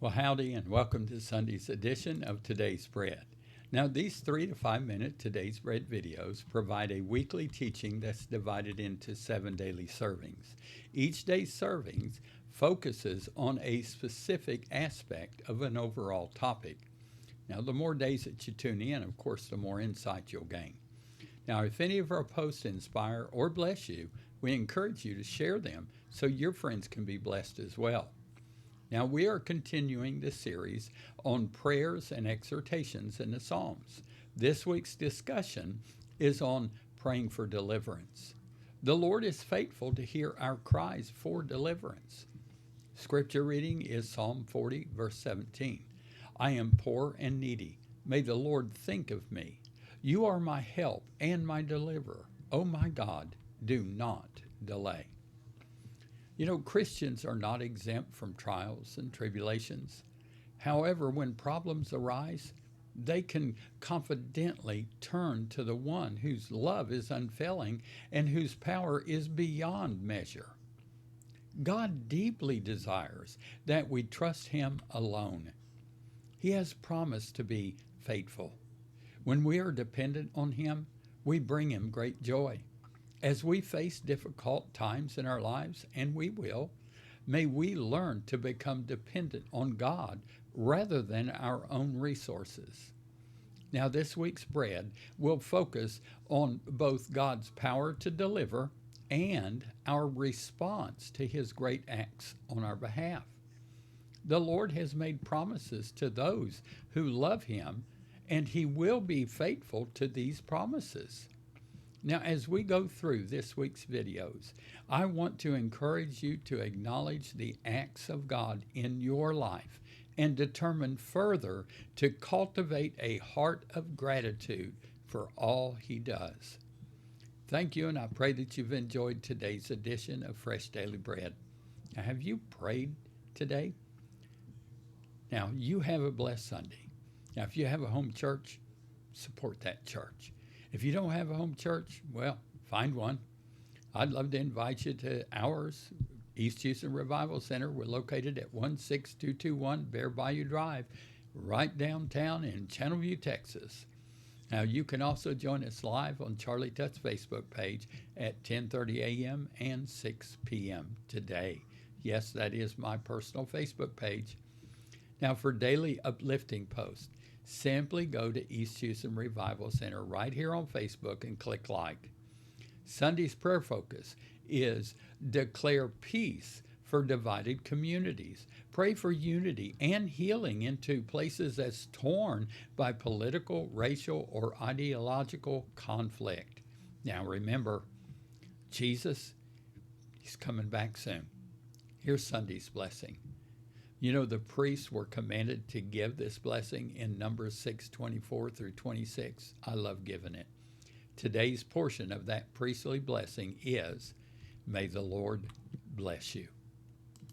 Well, howdy, and welcome to Sunday's edition of Today's Bread. Now, these 3 to 5 minute Today's Bread videos provide a weekly teaching that's divided into 7 daily servings. Each day's servings focuses on a specific aspect of an overall topic. Now, the more days that you tune in, of course, the more insight you'll gain. Now, if any of our posts inspire or bless you, we encourage you to share them so your friends can be blessed as well. Now, we are continuing the series on prayers and exhortations in the Psalms. This week's discussion is on praying for deliverance. The Lord is faithful to hear our cries for deliverance. Scripture reading is Psalm 40, verse 17. I am poor and needy. May the Lord think of me. You are my help and my deliverer. Oh my God, do not delay. You know, Christians are not exempt from trials and tribulations. However, when problems arise, they can confidently turn to the one whose love is unfailing and whose power is beyond measure. God deeply desires that we trust Him alone. He has promised to be faithful. When we are dependent on Him, we bring Him great joy. As we face difficult times in our lives, and we will, may we learn to become dependent on God rather than our own resources. Now, this week's bread will focus on both God's power to deliver and our response to His great acts on our behalf. The Lord has made promises to those who love Him, and He will be faithful to these promises. Now, as we go through this week's videos, I want to encourage you to acknowledge the acts of God in your life and determine further to cultivate a heart of gratitude for all He does. Thank you, and I pray that you've enjoyed today's edition of Fresh Daily Bread. Now, have you prayed today? Now, you have a blessed Sunday. Now, if you have a home church, support that church. If you don't have a home church, well, find one. I'd love to invite you to ours, East Houston Revival Center. We're located at 16221 Bayou Drive, right downtown in Channelview, Texas. Now, you can also join us live on Charlie Tutt's Facebook page at 10:30 a.m. and 6 p.m. today. Yes, that is my personal Facebook page. Now, for daily uplifting posts, simply go to East Houston Revival Center right here on Facebook and click like. Sunday's prayer focus is declare peace for divided communities. Pray for unity and healing into places that's torn by political, racial, or ideological conflict. Now remember, Jesus, He's coming back soon. Here's Sunday's blessing. You know, the priests were commanded to give this blessing in Numbers 6:24 through 26. I love giving it. Today's portion of that priestly blessing is, may the Lord bless you.